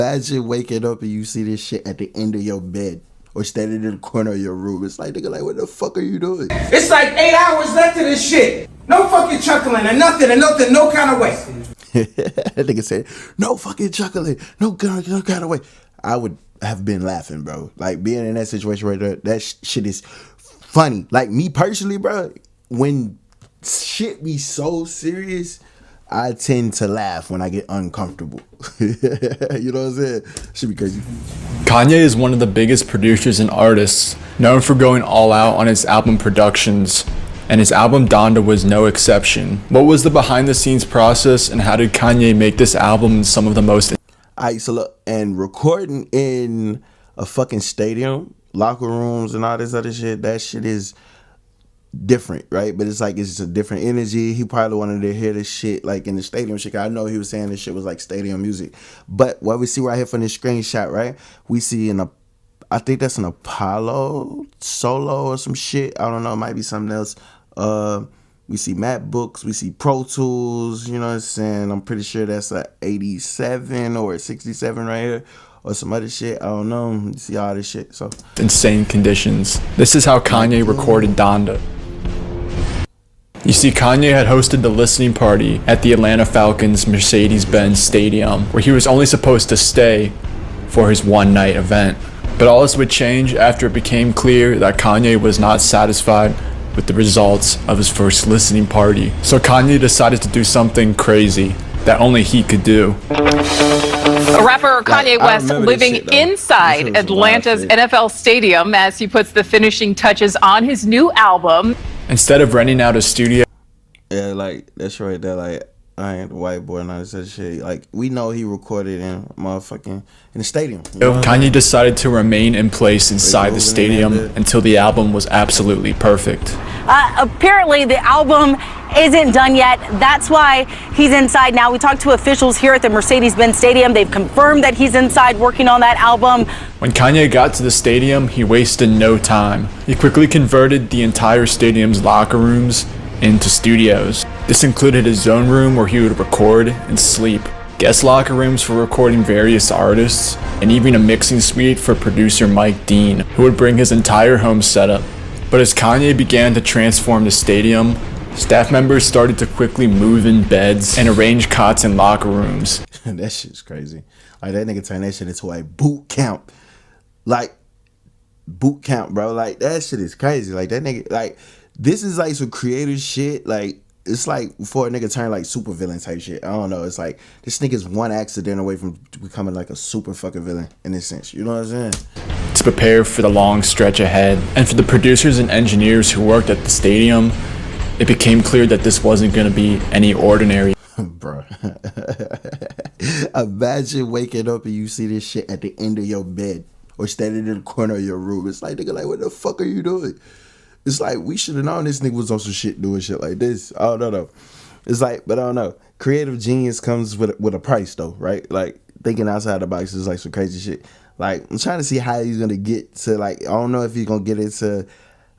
Imagine waking up and you see this shit at the end of your bed or standing in the corner of your room. It's like, nigga, like, what the fuck are you doing? It's like 8 hours left of this shit. No fucking chuckling and nothing, no kind of way. That nigga said, no fucking chuckling, no kind of way. I would have been laughing, bro. Like, being in that situation right there, that shit is funny. Like, me personally, bro, when shit be so serious, I tend to laugh when I get uncomfortable. You know what I'm saying? Should be crazy. Kanye is one of the biggest producers and artists, known for going all out on his album productions, and his album Donda was no exception. What was the behind the scenes process, and how did Kanye make this album some of the most... Alright, so look, and recording in a fucking stadium, locker rooms and all this other shit, that shit is different, right? But it's like, it's just a different energy. He probably wanted to hear this shit like in the stadium shit. I know he was saying this shit was like stadium music. But what we see right here from this screenshot, right? We see I think that's an Apollo solo or some shit. I don't know, it might be something else. We see MacBooks, we see Pro Tools, you know what I'm saying? I'm pretty sure that's a 87 or a 67 right here, or some other shit. I don't know. You see all this shit. So insane conditions. This is how Kanye recorded Donda. You see, Kanye had hosted the listening party at the Atlanta Falcons Mercedes-Benz Stadium, where he was only supposed to stay for his one-night event. But all this would change after it became clear that Kanye was not satisfied with the results of his first listening party. So Kanye decided to do something crazy that only he could do. Rapper Kanye West living inside Atlanta's NFL Stadium as he puts the finishing touches on his new album. Instead of renting out a studio. Yeah, like, that's right there, like, I ain't the white boy and all this other shit. Like, we know he recorded in the stadium. You know? Kanye decided to remain in place inside the stadium until the album was absolutely perfect. Apparently the album isn't done yet. That's why he's inside now. We talked to officials here at the Mercedes-Benz Stadium. They've confirmed that he's inside working on that album. When Kanye got to the stadium, he wasted no time. He quickly converted the entire stadium's locker rooms into studios. This included his own room where he would record and sleep, guest locker rooms for recording various artists, and even a mixing suite for producer Mike Dean, who would bring his entire home setup. But as Kanye began to transform the stadium, staff members started to quickly move in beds and arrange cots in locker rooms. That shit's crazy. Like, that nigga turned that shit into a boot camp. Like, boot camp, bro. Like, that shit is crazy. Like, that nigga, like, this is like some creative shit. Like, it's like before a nigga turn like super villain type shit. I don't know. It's like this nigga's one accident away from becoming like a super fucking villain in this sense. You know what I'm saying? To prepare for the long stretch ahead. And for the producers and engineers who worked at the stadium, it became clear that this wasn't going to be any ordinary. Bro. Imagine waking up and you see this shit at the end of your bed or standing in the corner of your room. It's like, nigga, like, what the fuck are you doing? It's like, we should have known this nigga was on some shit doing shit like this. I don't know, though. It's like, but I don't know. Creative genius comes with a price, though, right? Like, thinking outside the box is like some crazy shit. Like, I'm trying to see how he's going to get to, like, I don't know if he's going to get into,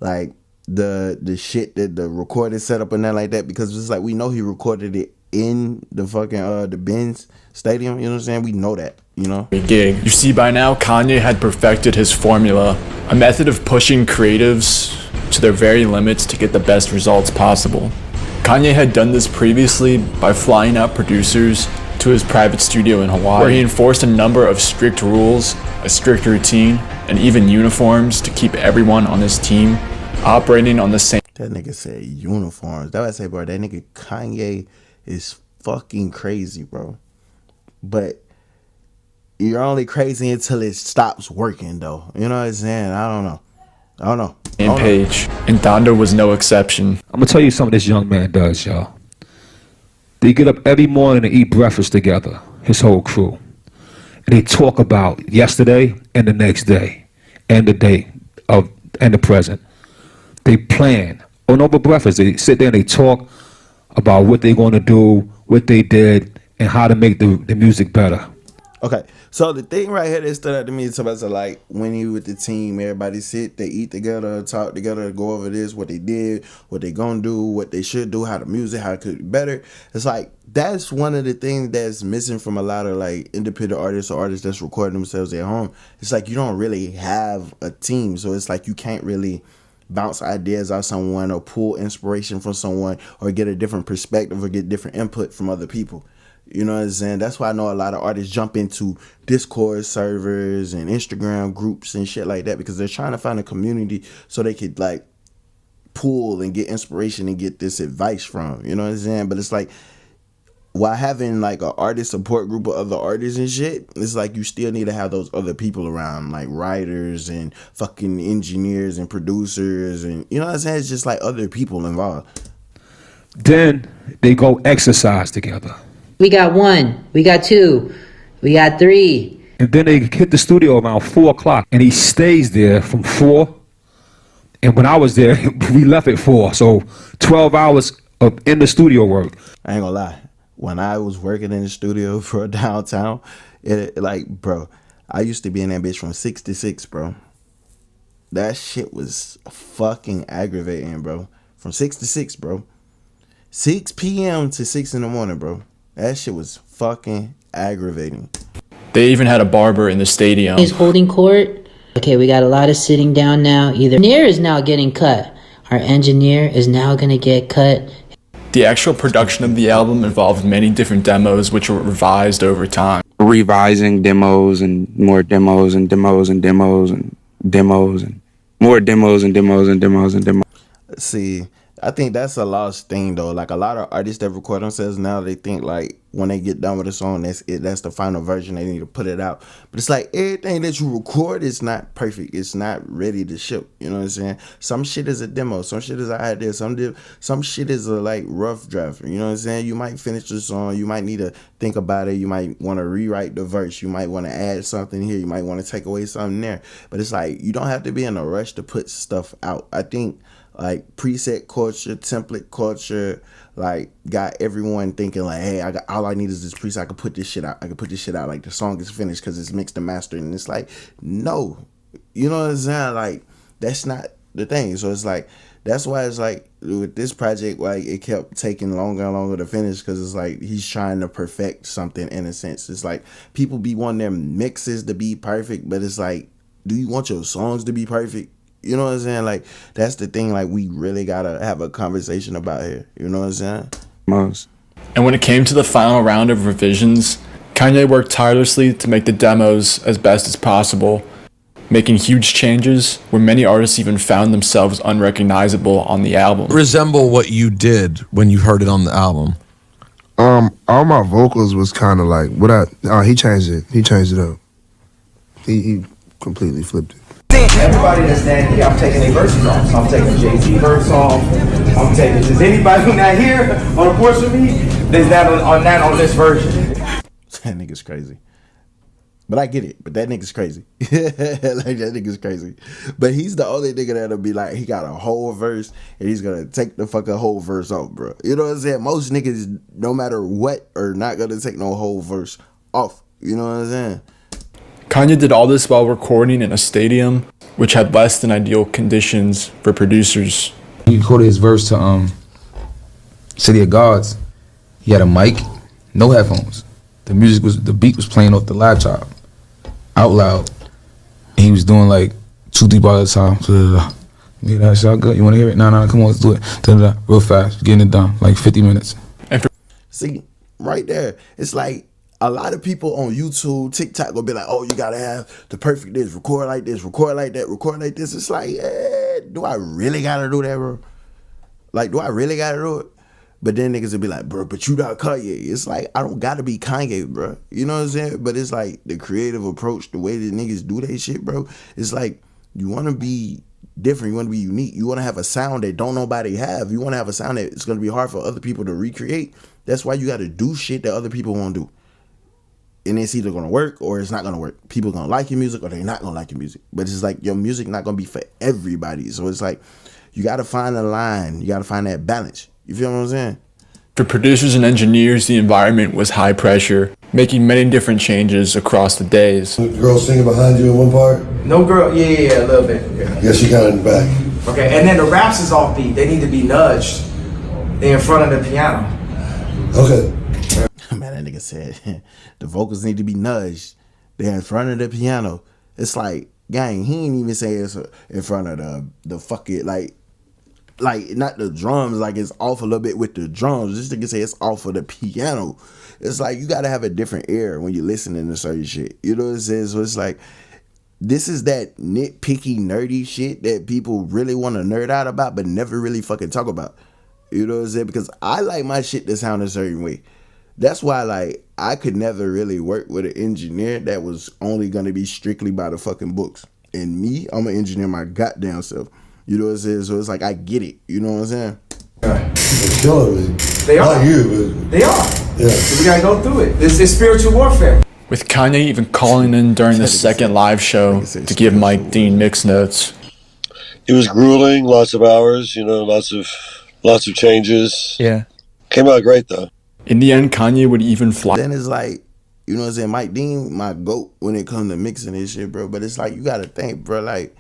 like, the shit that the recording setup and that like that, because it's like, we know he recorded it in the fucking, the Benz Stadium, you know what I'm saying? We know that, you know? Gig. You see, by now, Kanye had perfected his formula, a method of pushing creatives to their very limits to get the best results possible. Kanye had done this previously by flying out producers to his private studio in Hawaii, where he enforced a number of strict rules, a strict routine, and even uniforms to keep everyone on his team operating on the same. That nigga said uniforms. That's what I say, bro. That nigga Kanye is fucking crazy, bro. But you're only crazy until it stops working, though. You know what I'm saying? I don't know. Page, and Donda was no exception. I'm gonna tell you something this young man does, y'all. They get up every morning and eat breakfast together, his whole crew. And they talk about yesterday and the next day, and the day of and the present. They plan. On over breakfast, they sit there and they talk about what they're gonna do, what they did, and how to make the music better. Okay, so the thing right here that stood out to me is about like when you with the team, everybody sit, they eat together, talk together, go over this, what they did, what they gonna do, what they should do, how the music, how it could be better. It's like that's one of the things that's missing from a lot of like independent artists or artists that's recording themselves at home. It's like you don't really have a team, so it's like you can't really bounce ideas off someone or pull inspiration from someone or get a different perspective or get different input from other people. You know what I'm saying? That's why I know a lot of artists jump into Discord servers and Instagram groups and shit like that because they're trying to find a community so they could like pull and get inspiration and get this advice from. You know what I'm saying? But it's like while having like an artist support group of other artists and shit, it's like you still need to have those other people around, like writers and fucking engineers and producers and you know what I'm saying? It's just like other people involved. Then they go exercise together. We got 1, we got 2, we got 3. And then they hit the studio around 4 o'clock and he stays there from 4. And when I was there, we left at 4. So 12 hours of in the studio work. I ain't gonna lie. When I was working in the studio for downtown, it like, bro, I used to be in that bitch from 6 to 6, bro. That shit was fucking aggravating, bro. From 6 to 6, bro. 6 p.m. to 6 in the morning, bro. That shit was fucking aggravating. They even had a barber in the stadium. He's holding court. Okay, we got a lot of sitting down now. Either engineer is now getting cut. Our engineer is now going to get cut. The actual production of the album involved many different demos which were revised over time. Revising demos and more demos and demos and demos and demos and more demos and demos and demos and demos. See, I think that's a lost thing though. Like a lot of artists that record themselves now, they think like when they get done with a song, that's it. That's the final version. They need to put it out. But it's like everything that you record is not perfect. It's not ready to ship. You know what I'm saying? Some shit is a demo. Some shit is an idea. Some shit is a like rough draft. You know what I'm saying? You might finish the song. You might need to think about it. You might want to rewrite the verse. You might want to add something here. You might want to take away something there. But it's like you don't have to be in a rush to put stuff out. I think like preset culture, template culture, like got everyone thinking like, hey, I got all I need is this preset. I can put this shit out. I can put this shit out. Like the song is finished because it's mixed and mastered. And it's like, no, you know what I'm saying? Like that's not the thing. So it's like that's why it's like with this project, like it kept taking longer and longer to finish because it's like he's trying to perfect something in a sense. It's like people be wanting their mixes to be perfect, but it's like, do you want your songs to be perfect? You know what I'm saying? Like, that's the thing, like, we really gotta have a conversation about here. You know what I'm saying? Most. And when it came to the final round of revisions, Kanye worked tirelessly to make the demos as best as possible, making huge changes where many artists even found themselves unrecognizable on the album. Resemble what you did when you heard it on the album. All my vocals was kind of like, he changed it. He changed it up. He completely flipped it. Everybody that's standing here, I'm taking their verses off. So I'm taking Jay-Z verse off. I'm taking, is anybody who not here on the porch with me that's not on this version? That nigga's crazy. But I get it. But that nigga's crazy. Like, that nigga's crazy. But he's the only nigga that'll be like, he got a whole verse and he's gonna take the fucking whole verse off, bro. You know what I'm saying? Most niggas, no matter what, are not gonna take no whole verse off. You know what I'm saying? Kanye did all this while recording in a stadium, which had less than ideal conditions for producers. He recorded his verse to City of Gods. He had a mic, no headphones. The beat was playing off the laptop, out loud. And he was doing like 2-3 bars at a time. Yeah, that sound good. You want to hear it? Nah, come on, let's do it. Real fast, getting it done, like 50 minutes. See, right there, it's like, a lot of people on YouTube, TikTok will be like, oh, you gotta have the perfect this, record like this, record like that, record like this. It's like, do I really gotta do that, bro? Like, do I really gotta do it? But then niggas will be like, bro, but you not Kanye. It's like, I don't gotta be Kanye, bro. You know what I'm saying? But it's like the creative approach, the way that niggas do that shit, bro. It's like, you wanna be different, you wanna be unique. You wanna have a sound that don't nobody have. You wanna have a sound that it's gonna be hard for other people to recreate. That's why you gotta do shit that other people won't do. And it's either gonna work or it's not gonna work. People gonna like your music or they're not gonna like your music. But it's like your music not gonna be for everybody. So it's like you gotta find a line. You gotta find that balance. You feel what I'm saying? For producers and engineers, the environment was high pressure, making many different changes across the days. The girl singing behind you in one part? No girl, yeah, a little bit. Yeah, she kind of in the back. Okay, and then the raps is off beat. They need to be nudged. They're in front of the piano. Okay. Man, that nigga said the vocals need to be nudged. They're in front of the piano. It's like, gang, he ain't even say it's in front of the fucking, like not the drums, like it's off a little bit with the drums. This nigga say it's off of the piano. It's like you gotta have a different ear when you're listening to certain shit. You know what I'm saying? So it's like, this is that nitpicky, nerdy shit that people really want to nerd out about, but never really fucking talk about. You know what I'm saying? Because I like my shit to sound a certain way. That's why, like, I could never really work with an engineer that was only gonna be strictly by the fucking books. And me, I'm an engineer my goddamn self. You know what I'm saying? So it's like, I get it. You know what I'm saying? They're killing me. They are. Not you, but They are. yeah. So we gotta go through it. This is spiritual warfare. With Kanye even calling in during the second live show to give Mike Dean mix notes. It was grueling, lots of hours, you know, lots of changes. Yeah. Came out great though. In the end, Kanye would even fly. Then it's like, you know what I'm saying? Mike Dean, my GOAT when it comes to mixing this shit, bro. But it's like, you gotta think, bro, like,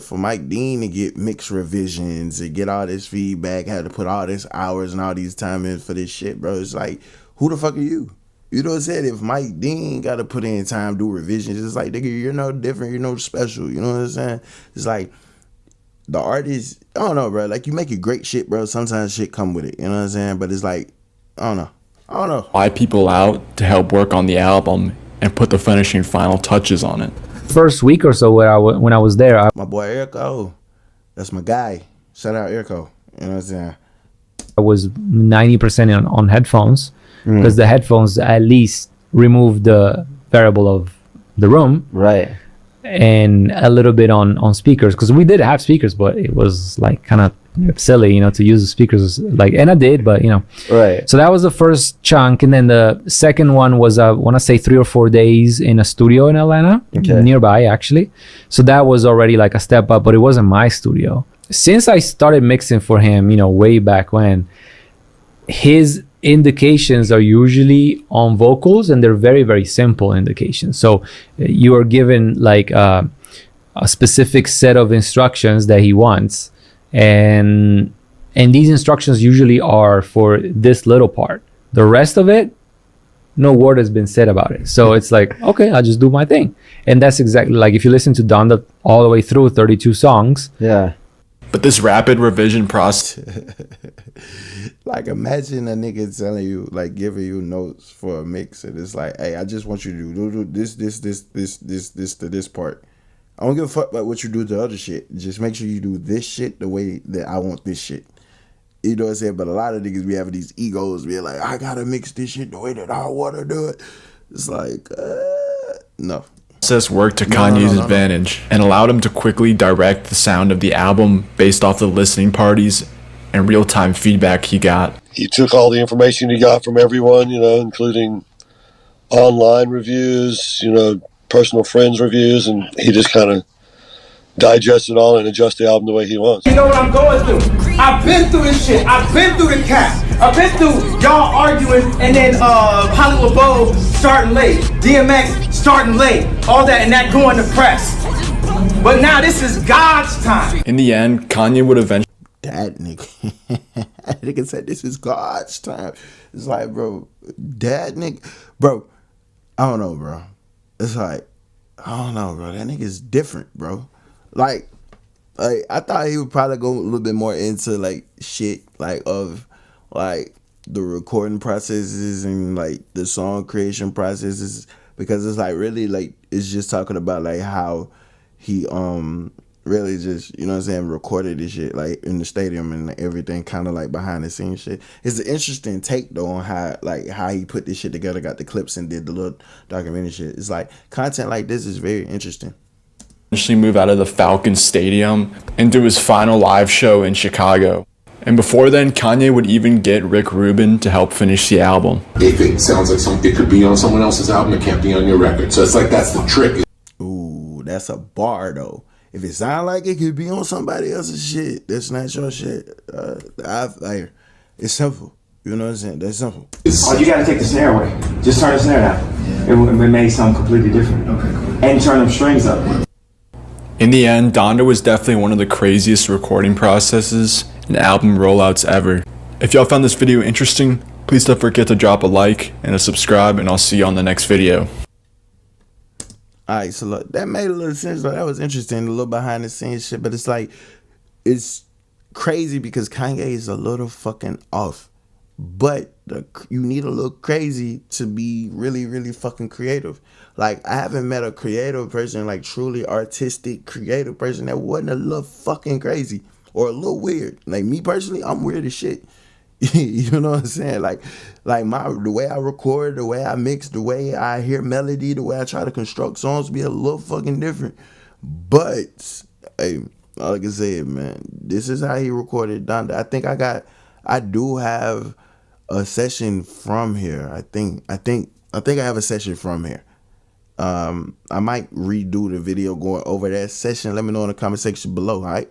for Mike Dean to get mix revisions and get all this feedback, had to put all this hours and all these time in for this shit, bro. It's like, who the fuck are you? You know what I'm saying? If Mike Dean got to put in time, do revisions, it's like, nigga, you're no different, you're no special. You know what I'm saying? It's like, the artist, I don't know, bro. Like, you make it great shit, bro. Sometimes shit come with it. You know what I'm saying? But it's like, I don't know. Fly people out to help work on the album and put the finishing final touches on it. First week or so when I was there, my boy Erico, that's my guy. Shout out Erico. You know what I'm saying? I was 90% on headphones because the headphones at least remove the variable of the room, right? And a little bit on speakers, because we did have speakers, but it was like kind of silly, you know, to use the speakers, like, and I did, but you know, right. So that was the first chunk, and then the second one was I want to say 3 or 4 days in a studio in Atlanta, nearby actually. So that was already like a step up, but it wasn't my studio. Since I started mixing for him, you know, way back when, his indications are usually on vocals, and they're very, very simple indications. So you are given like a specific set of instructions that he wants, and these instructions usually are for this little part. The rest of it, no word has been said about it. So it's like, okay, I'll just do my thing. And that's exactly like, if you listen to Donda all the way through 32 songs. Yeah. But this rapid revision process, like, imagine a nigga telling you, like, giving you notes for a mix, and it's like, hey, I just want you to do this to this part. I don't give a fuck about what you do to other shit. Just make sure you do this shit the way that I want this shit. You know what I'm saying? But a lot of niggas be having these egos, be like, I gotta mix this shit the way that I want to do it. It's like, no. Process worked to Kanye's advantage and allowed him to quickly direct the sound of the album based off the listening parties and real-time feedback he got. He took all the information he got from everyone, you know, including online reviews, you know, personal friends reviews, and he just kind of digested it all and adjusted the album the way he wants. You know what I'm going through? I've been through this shit. I've been through the cap. I've been through y'all arguing, and then Hollywood Bowl starting late, DMX starting late, all that, and that going to press. But now this is God's time. In the end, Kanye would eventually... That nigga. That nigga said this is God's time. It's like, bro, that nigga. Bro, I don't know, bro. It's like, I don't know, bro. That nigga's different, bro. Like, I thought he would probably go a little bit more into, like, shit, like, of, like, the recording processes and, like, the song creation processes, because it's, like, really, like, it's just talking about, like, how he, really just, you know what I'm saying, recorded this shit, like, in the stadium and everything, kind of, like, behind the scenes shit. It's an interesting take, though, on how he put this shit together, got the clips and did the little documentary shit. It's like, content like this is very interesting. Eventually move out of the Falcon Stadium and do his final live show in Chicago. And before then, Kanye would even get Rick Rubin to help finish the album. If it sounds like something, it could be on someone else's album, it can't be on your record. So it's like, that's the trick. Ooh, that's a bar, though. If it sound like it could be on somebody else's shit, that's not your shit. It's simple. You know what I'm saying? That's simple. Oh, you gotta take the snare away. Just turn the snare down. It made something completely different. Okay, cool. And turn them strings up. In the end, Donda was definitely one of the craziest recording processes and album rollouts ever. If y'all found this video interesting, please don't forget to drop a like and a subscribe, and I'll see you on the next video. Alright, so look, that made a little sense. Though. That was interesting, a little behind the scenes shit, but it's like, it's crazy because Kanye is a little fucking off. But you need a little crazy to be really, really fucking creative. Like, I haven't met a creative person, like truly artistic, creative person that wasn't a little fucking crazy or a little weird. Like, me personally, I'm weird as shit. You know what I'm saying? Like the way I record, the way I mix, the way I hear melody, the way I try to construct songs be a little fucking different. But, hey, like I said, man, this is how he recorded Donda. I do have a session from here. I think I have a session from here. I might redo the video going over that session. Let me know in the comment section below, all right?